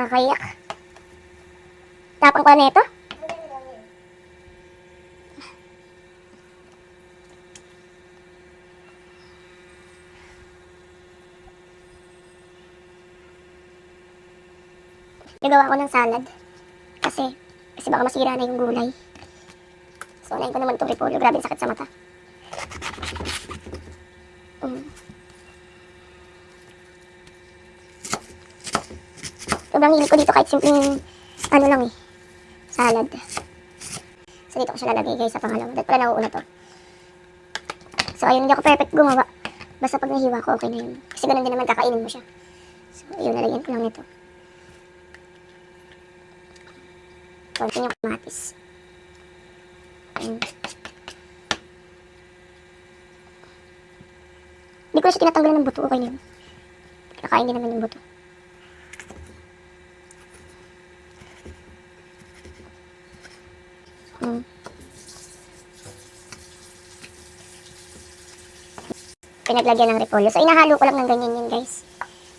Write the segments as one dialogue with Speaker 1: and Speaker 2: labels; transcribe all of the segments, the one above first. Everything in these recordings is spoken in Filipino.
Speaker 1: Nakakayak. Tapang pa na ito. Nagawa ko ng salad. Kasi baka masira na yung gulay. So, unahin ko naman itong repolyo. Grabe sakit sa mata. Sobrang hilig ko dito kahit simpleng ano lang salad. So, dito ko siya lalagay guys sa pangalawa. Dahil pala nauuna to. So, ayun, hindi ako perfect gumawa. Basta pag nahiwa ko, okay na yun. Kasi ganun din naman kakainin mo siya. So, ayun, lalagyan ko lang nito. Konti yung kamatis. Ayun. Hindi ko na siya tinatanggalan ng buto. Okay na yun. Nakain din naman yung buto. Pinaglagyan ng repolyo. So, inahalo ko lang ng ganyan yun, guys.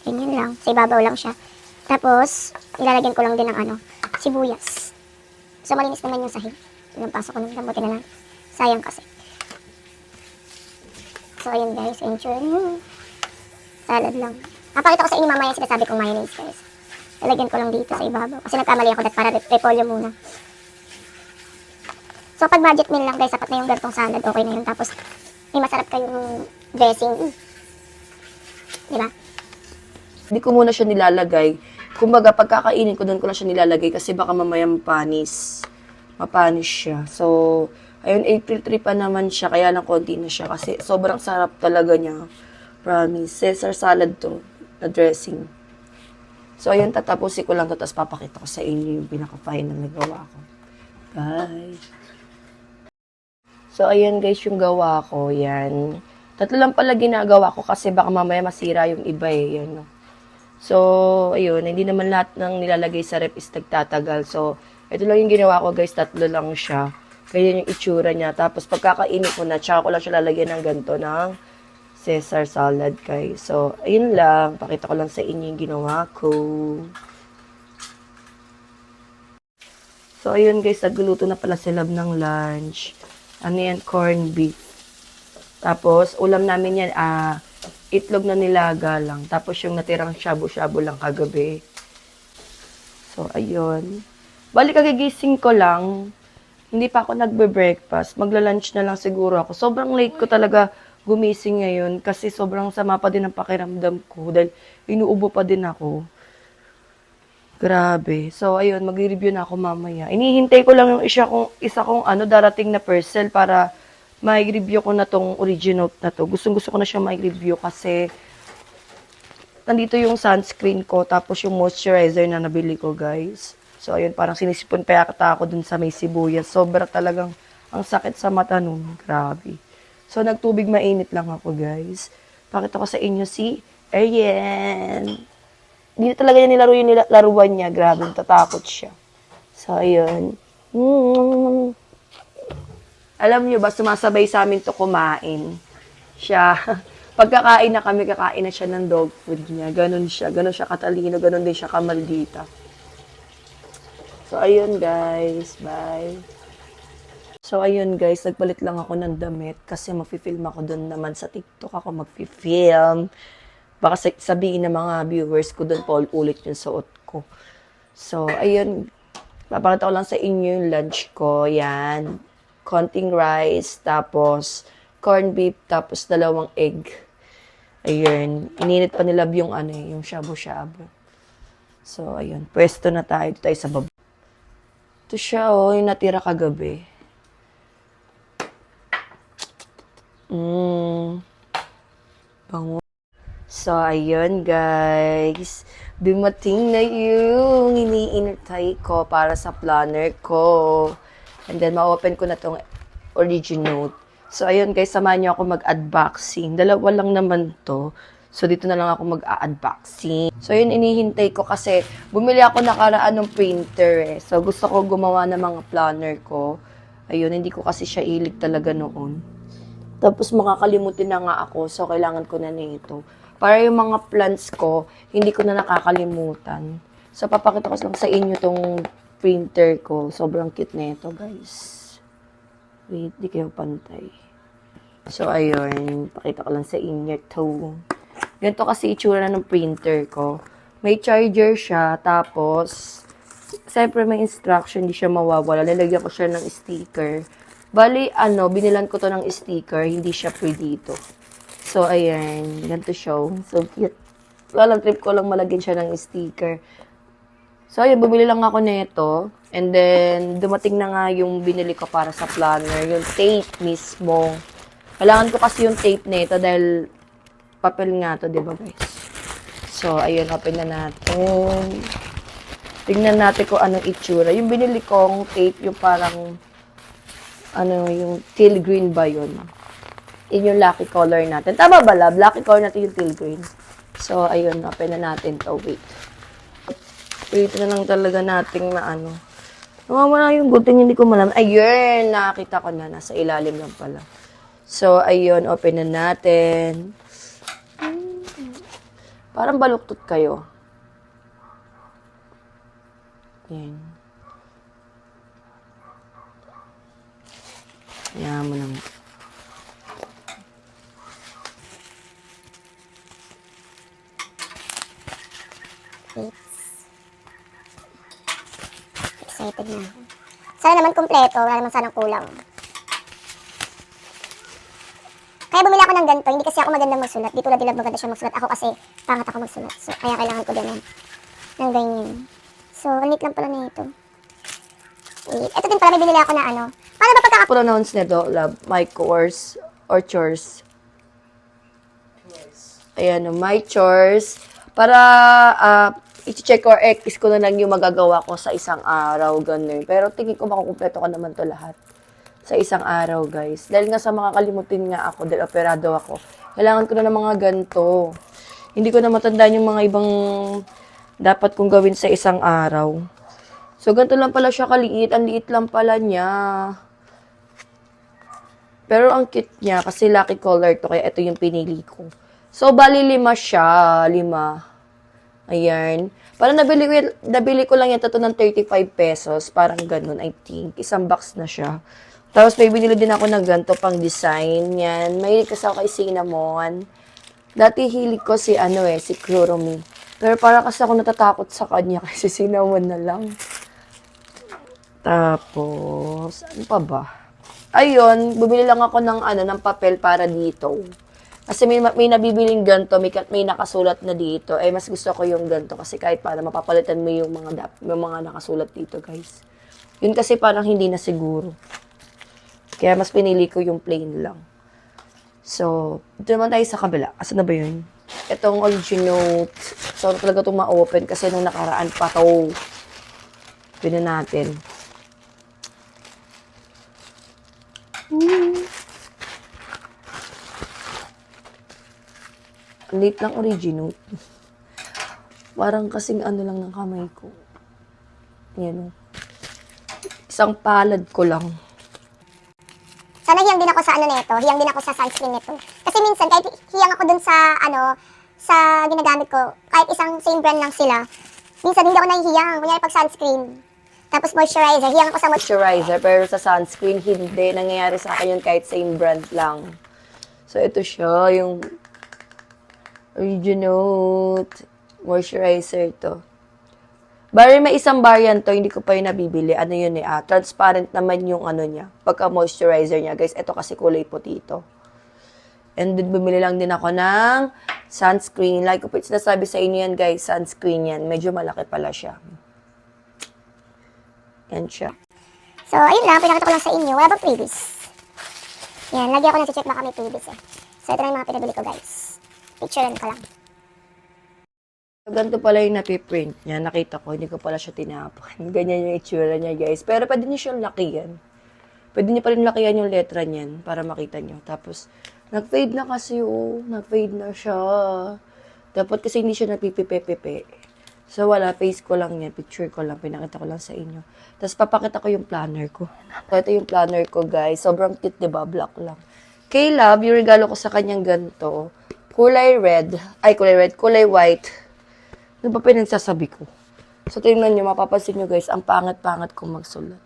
Speaker 1: Ganyan lang. Sa ibabaw lang siya. Tapos, ilalagyan ko lang din ng sibuyas. So, malinis naman yung sahig. Ilang pasok ko ng dambutin na lang. Sayang kasi. So, ayun guys. Enjoy. Salad lang. Napakita ko sa inyo mamaya yung sinasabi kong mayonnaise, guys. Lalagyan ko lang dito sa ibabaw. Kasi nagkamali ako para repolyo muna. So, pag budget meal lang, guys, sapat na yung gantong salad. Okay na yun. Tapos, may masarap kayong dressing. Diba?
Speaker 2: Hindi ko muna siya nilalagay. Kumbaga, pagkakainin ko, doon ko lang siya nilalagay kasi baka mamaya mapanis. Mapanis siya. So, ayun, April 3 pa naman siya, kaya lang konti na siya kasi sobrang sarap talaga niya. Promise. Caesar salad to, na dressing. So, ayun, tatapusin ko lang to, tapos papakita ko sa inyo yung pinaka-final na gawa ko. Bye! So, ayun guys, yung gawa ko, yan. Tatlo lang pala ginagawa ko kasi baka mamaya masira yung iba yan, no? So, ayun, hindi naman lahat ng nilalagay sa rep is nagtatagal. So, ito lang yung ginawa ko guys, tatlo lang siya. Kaya yung itsura niya. Tapos, pagkakainin ko na, tsaka ko lang siya lalagyan ng ganito ng Caesar salad guys. So, ayun lang. Pakita ko lang sa inyo yung ginawa ko. So, ayun guys, nagluluto na pala sila ng lunch. Ano yan? Corned beef. Tapos, ulam namin yan, itlog na nilaga lang. Tapos, yung natirang shabu-shabu lang kagabi. So, ayun. Bali, kagigising ko lang. Hindi pa ako nagbe-breakfast. Magla-lunch na lang siguro ako. Sobrang late ko talaga gumising ngayon. Kasi sobrang sama pa din ang pakiramdam ko. Dahil inuubo pa din ako. Grabe. So, ayun, mag-review na ako mamaya. Inihintay ko lang yung isa kong darating na parcel para ma-review ko na tong original na to. Gustong-gusto ko na siya ma-review kasi nandito yung sunscreen ko tapos yung moisturizer na nabili ko, guys. So, ayun, parang sinisipon pa yata ako dun sa may sibuyas. Sobra talagang ang sakit sa mata nun. Grabe. So, nagtubig mainit lang ako, guys. Pakita ko sa inyo si Ariane. Dito talaga niya nilaro yung laruan niya. Grabe, tatakot siya. So, ayun. Alam niyo ba, sumasabay sa amin to kumain. Siya, pagkakain na kami, kakain na siya ng dog food niya. Ganon siya katalino, ganon din siya kamaldita. So, ayun guys, bye. So, ayun guys, nagpalit lang ako ng damit kasi mag-film ako doon naman sa TikTok ako mag-film. Baka sabihin ng mga viewers ko doon, Paul, ulit yung suot ko. So, ayun, papakita ko lang sa inyo yung lunch ko, yan. Konting rice, tapos corned beef, tapos 2 egg. Ayun. Ininit pa nila yung yung shabu-shabu. So, ayun. Pwesto na tayo. Dito tayo sa baba. Ito siya, yung natira kagabi. Bango. So, ayun, guys. Dumating na yung iniintay ko para sa planner ko. And then, ma-open ko na tong original. So, ayun guys, samahan niyo ako mag-unboxing. 2 lang naman to. So, dito na lang ako mag-unboxing. So, yun, inihintay ko kasi bumili ako nakaraan ng printer So, gusto ko gumawa ng mga planner ko. Ayun, hindi ko kasi siya hilig talaga noon. Tapos, makakalimutin na nga ako. So, kailangan ko na nito. Para yung mga plans ko, hindi ko na nakakalimutan. So, papakita ko lang sa inyo tong printer ko. Sobrang cute na ito, guys. Wait, di kayo pantay. So, ayun. Pakita ko lang sa inyo to. Ganito kasi itsura ng printer ko. May charger siya, tapos, siyempre may instruction, hindi siya mawawala. Lalagyan ko siya ng sticker. Bali, binilan ko to ng sticker, hindi siya free dito. So, ayan. Ganito siya. So, cute. Walang trip ko lang malagyan siya ng sticker. So, ayun, bumili lang ako nito. And then, dumating na nga yung binili ko para sa planner. Yung tape mismo. Kailangan ko kasi yung tape nito dahil papel nga to, di ba guys? So, ayun, open na natin. Tingnan natin kung anong itsura. Yung binili kong tape, yung parang, yung teal green ba yun? Yun yung lucky color natin. Tama ba, love? Lucky color natin yung teal green. So, ayun, open na natin to. Wait na lang talaga nating Nawawala yung gunting, hindi ko malam. Ayun, nakakita ko na. Nasa ilalim lang pala. So, ayun, open na natin. Parang baluktot kayo. Ayan. Ayan mo naman.
Speaker 1: Excited na ako. Sana naman kumpleto, wala naman sanang kulang. Kaya bumili ako ng ganito, hindi kasi ako magandang magsulat. Dito lang dilag maganda siya magsulat. Ako kasi pangat ako magsulat. So, kaya kailangan ko din ng ganyan. So, ulit lang pala na ito. Wait, ito din pala may binili ako na Paano ba
Speaker 2: Pronounce nito, love, my course or chores? Ayan, my chores. Para, i-check or X ko na lang yung magagawa ko sa isang araw, ganun. Pero tingin ko makukumpleto ko naman to lahat sa isang araw, guys. Dahil nga sa makakalimutin nga ako, dahil operado ako, kailangan ko na ng mga ganito. Hindi ko na matandaan yung mga ibang dapat kong gawin sa isang araw. So, ganito lang pala siya kaliit. Ang liit lang pala niya. Pero ang cute niya, kasi lucky color to, kaya ito yung pinili ko. So, bali 5 siya. 5. Ayan. Parang nabili ko lang ito ng 35 pesos. Parang ganun, I think. Isang box na siya. Tapos may binili din ako ng ganito pang design. Yan. Mahilig kasi ako kay Cinnamon. Dati hilig ko si si Kuromi. Pero parang kasi ako natatakot sa kanya kasi Cinnamon na lang. Tapos, ano pa ba? Ayun, bumili lang ako ng papel para dito. Kasi may nabibiling ganito, may nakasulat na dito. Eh, mas gusto ko yung ganito kasi kahit para mapapalitan mo yung mga nakasulat dito, guys. Yun kasi parang hindi na siguro. Kaya mas pinili ko yung plain lang. So, dito naman tayo sa kabila. Asa na ba yun? Itong original. So, talaga itong ma-open kasi nung nakaraan pa to. Pwede natin. Late lang original. Parang kasing lang ng kamay ko. Yan o. Isang palad ko lang.
Speaker 1: Sana hiyang din ako sa nito, hiyang din ako sa sunscreen nito. Kasi minsan, kahit hiyang ako dun sa sa ginagamit ko, kahit isang same brand lang sila, minsan hindi ako nahihiyang. Kunyari pag sunscreen. Tapos moisturizer, hiyang ako sa
Speaker 2: Moisturizer, pero sa sunscreen, hindi. Nangyayari sa akin yun kahit same brand lang. So, ito siya, yung original moisturizer to. Bari may isang variant to, hindi ko pa yung nabibili. Ano yun transparent naman yung niya. Pagka moisturizer niya, guys. Ito kasi kulay puti ito. And then, bumili lang din ako ng sunscreen. Like ko po, sinasabi sa inyo yan, guys. Sunscreen yan. Medyo malaki pala siya. Yan siya.
Speaker 1: So, ayun lang. Pinakita ko lang sa inyo. Wala bang previous? Yan. Lagi ako nag-check baka may previous So, ito na yung mga pinabili ko, guys. Picturean ko lang.
Speaker 2: Ganito pala yung napiprint niya. Nakita ko, hindi ko pala siya tinapon. Ganyan yung itsura niya, guys. Pero pwede niyo siyang lakihan. Pwede niyo pa rin lakihan yung letra niyan para makita niyo. Tapos, nag-fade na kasi, nag-fade na siya. Dapat kasi hindi siya napipipe-pipe. So, wala. Face ko lang yan. Picture ko lang. Pinakita ko lang sa inyo. Tapos, papakita ko yung planner ko. Ito yung planner ko, guys. Sobrang cute, diba? Black lang. Kay Love, yung regalo ko sa kanyang ganito. Kulay red. Ay, kulay red. Kulay white. Ano ba pinagsasabi ko? So, tingnan nyo, mapapansin nyo guys, ang pangat-pangat kong magsulat.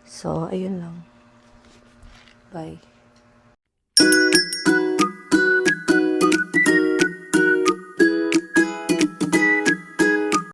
Speaker 2: So, ayun lang. Bye.